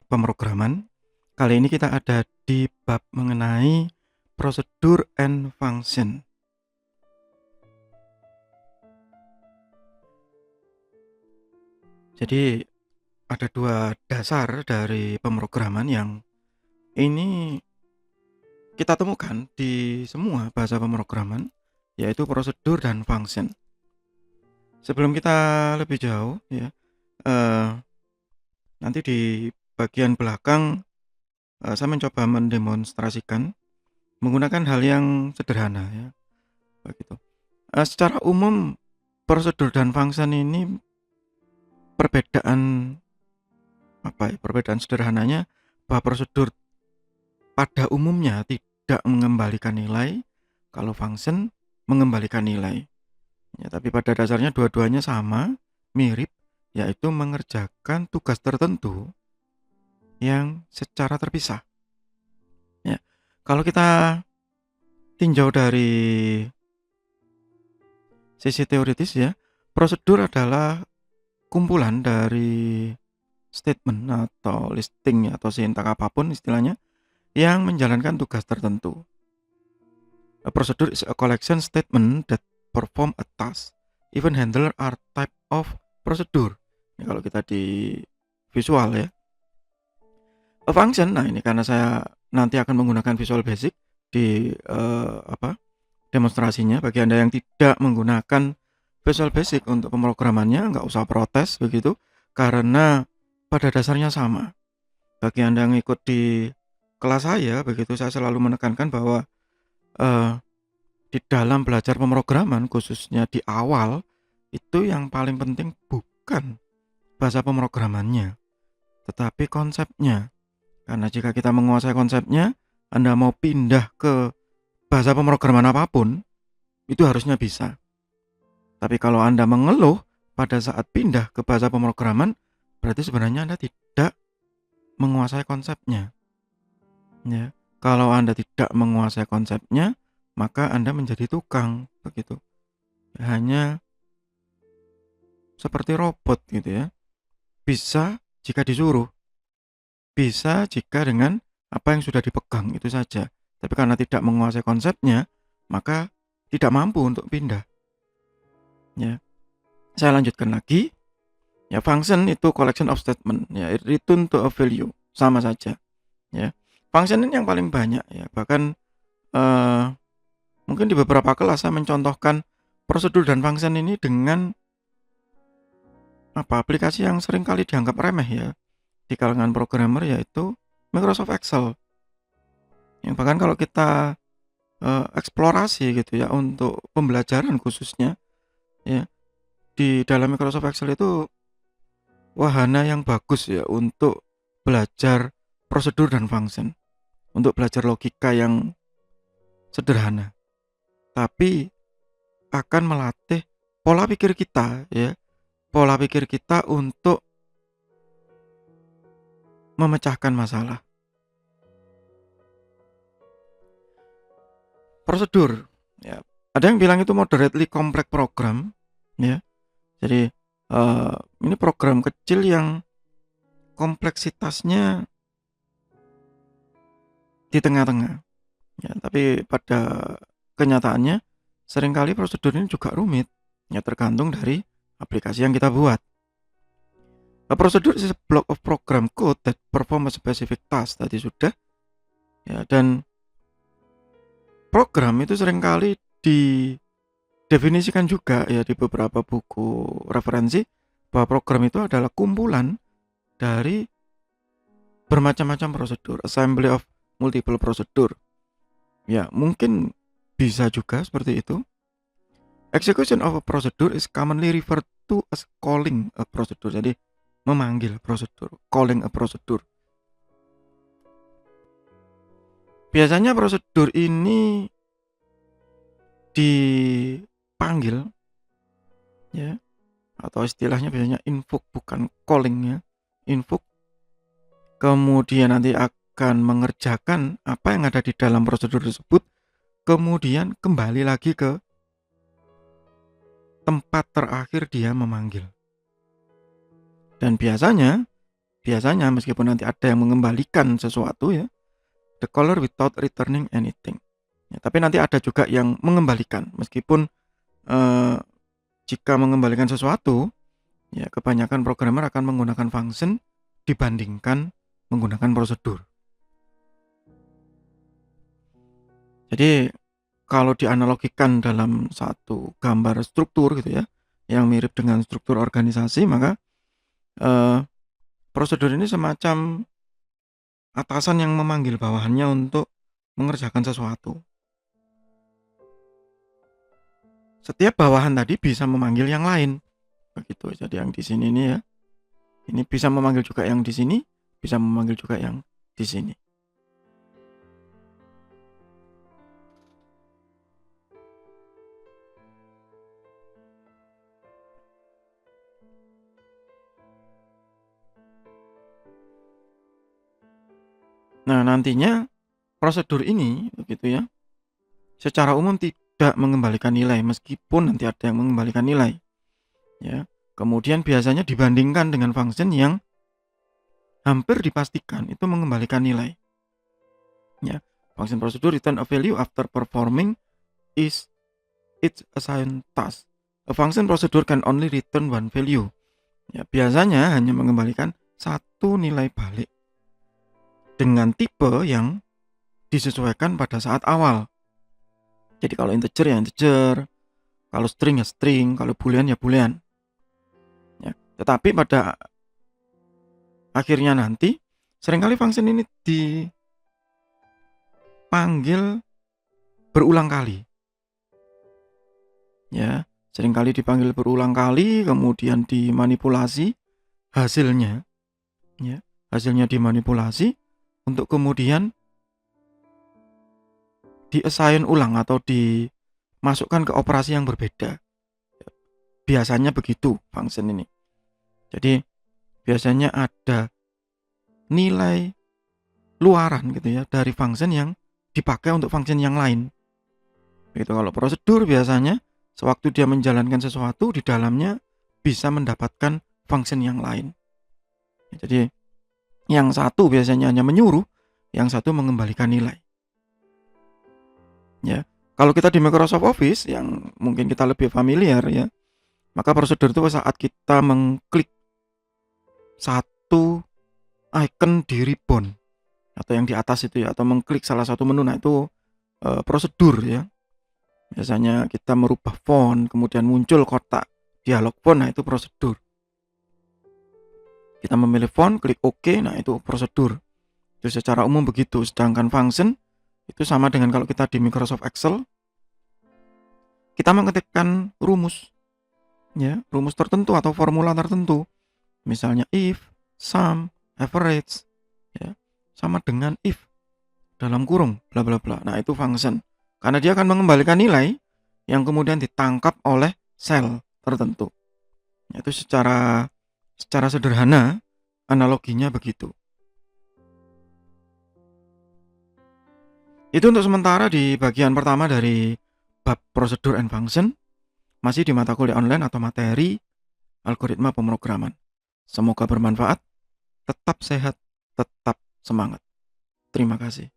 Pemrograman. Kali ini kita ada di bab mengenai prosedur and function. Jadi ada dua dasar dari pemrograman yang ini kita temukan di semua bahasa pemrograman, yaitu prosedur dan function. Sebelum kita lebih jauh ya, nanti di bagian belakang saya mencoba mendemonstrasikan menggunakan hal yang sederhana ya, begitu. Secara umum prosedur dan function ini perbedaan sederhananya bahwa prosedur pada umumnya tidak mengembalikan nilai, kalau function mengembalikan nilai. Ya, tapi pada dasarnya dua-duanya sama, mirip, yaitu mengerjakan tugas tertentu yang secara terpisah. Ya, kalau kita tinjau dari sisi teoritis ya, prosedur adalah kumpulan dari statement atau listing atau sintak apapun istilahnya yang menjalankan tugas tertentu. A procedure is a collection statement that perform a task. Event handler are type of procedure. Ini kalau kita di visual ya. A function, nah ini karena saya nanti akan menggunakan Visual Basic di demonstrasinya. Bagi Anda yang tidak menggunakan Visual Basic untuk pemrogramannya, nggak usah protes begitu, karena pada dasarnya sama. Bagi Anda yang ikut di kelas saya, begitu, saya selalu menekankan bahwa di dalam belajar pemrograman, khususnya di awal, itu yang paling penting bukan bahasa pemrogramannya, tetapi konsepnya. Karena jika kita menguasai konsepnya, Anda mau pindah ke bahasa pemrograman apapun, itu harusnya bisa. Tapi kalau Anda mengeluh pada saat pindah ke bahasa pemrograman, berarti sebenarnya Anda tidak menguasai konsepnya. Ya, kalau Anda tidak menguasai konsepnya, maka Anda menjadi tukang, begitu. Hanya seperti robot gitu ya. Bisa jika disuruh, bisa jika dengan apa yang sudah dipegang itu saja. Tapi karena tidak menguasai konsepnya, maka tidak mampu untuk pindah. Ya, saya lanjutkan lagi. Ya, function itu collection of statement. Ya, return to a value, sama saja. Ya, function ini yang paling banyak ya. Bahkan mungkin di beberapa kelas saya mencontohkan prosedur dan function ini dengan aplikasi yang sering kali dianggap remeh ya di kalangan programmer, yaitu Microsoft Excel. Yang bahkan kalau kita eksplorasi gitu ya untuk pembelajaran khususnya ya, di dalam Microsoft Excel itu wahana yang bagus ya untuk belajar prosedur dan function, untuk belajar logika yang sederhana, tapi akan melatih pola pikir kita ya, pola pikir kita untuk memecahkan masalah. Prosedur ya, ada yang bilang itu moderately complex program ya. Jadi ini program kecil yang kompleksitasnya di tengah-tengah ya, tapi pada kenyataannya seringkali prosedur ini juga rumit ya, tergantung dari aplikasi yang kita buat. A procedure is a block of program code that perform a specific task, tadi sudah ya. Dan program itu seringkali didefinisikan juga ya di beberapa buku referensi bahwa program itu adalah kumpulan dari bermacam-macam prosedur, assembly of multiple procedure. Ya, mungkin bisa juga seperti itu. Execution of a procedure is commonly referred to as calling a procedure. Jadi memanggil prosedur, calling a procedure. Biasanya prosedur ini dipanggil ya, atau istilahnya biasanya invoke, bukan calling ya, invoke. Kemudian nanti akan mengerjakan apa yang ada di dalam prosedur tersebut, kemudian kembali lagi ke tempat terakhir dia memanggil. Dan biasanya meskipun nanti ada yang mengembalikan sesuatu ya, the caller without returning anything. Ya, tapi nanti ada juga yang mengembalikan meskipun jika mengembalikan sesuatu, ya kebanyakan programmer akan menggunakan function dibandingkan menggunakan prosedur. Jadi kalau dianalogikan dalam satu gambar struktur gitu ya, yang mirip dengan struktur organisasi, maka prosedur ini semacam atasan yang memanggil bawahannya untuk mengerjakan sesuatu. Setiap bawahan tadi bisa memanggil yang lain. Begitu. Jadi yang di sini ini ya, ini bisa memanggil juga yang di sini, bisa memanggil juga yang di sini. Nah, nantinya prosedur ini begitu ya, secara umum tidak mengembalikan nilai meskipun nanti ada yang mengembalikan nilai. Ya. Kemudian biasanya dibandingkan dengan function yang hampir dipastikan itu mengembalikan nilai. Ya. Function prosedur return a value after performing its assigned task. A function procedure can only return one value. Ya, biasanya hanya mengembalikan satu nilai balik dengan tipe yang disesuaikan pada saat awal. Jadi kalau integer ya integer, kalau string ya string, kalau boolean ya boolean. Ya, tetapi pada akhirnya nanti seringkali function ini dipanggil berulang kali. Ya, seringkali dipanggil berulang kali, kemudian dimanipulasi hasilnya. Ya, hasilnya dimanipulasi untuk kemudian di-assign ulang atau dimasukkan ke operasi yang berbeda. Biasanya begitu function ini. Jadi biasanya ada nilai luaran gitu ya dari function yang dipakai untuk function yang lain. Begitu kalau prosedur biasanya sewaktu dia menjalankan sesuatu di dalamnya bisa mendapatkan function yang lain. Jadi yang satu biasanya hanya menyuruh, yang satu mengembalikan nilai. Ya, kalau kita di Microsoft Office yang mungkin kita lebih familiar ya, maka prosedur itu saat kita mengklik satu icon di ribbon atau yang di atas itu ya, atau mengklik salah satu menu, nah itu prosedur ya. Biasanya kita merubah font, kemudian muncul kotak dialog font, nah itu prosedur. Kita memilih font, klik OK, nah itu prosedur. Itu secara umum begitu. Sedangkan function itu sama dengan kalau kita di Microsoft Excel, kita mengetikkan rumus, ya, rumus tertentu atau formula tertentu. Misalnya if, sum, average, ya, sama dengan if dalam kurung, bla bla bla. Nah itu function, karena dia akan mengembalikan nilai yang kemudian ditangkap oleh sel tertentu. Itu secara sederhana analoginya begitu. Itu untuk sementara di bagian pertama dari bab prosedur and function, masih di mata kuliah online atau materi algoritma pemrograman. Semoga bermanfaat, tetap sehat, tetap semangat. Terima kasih.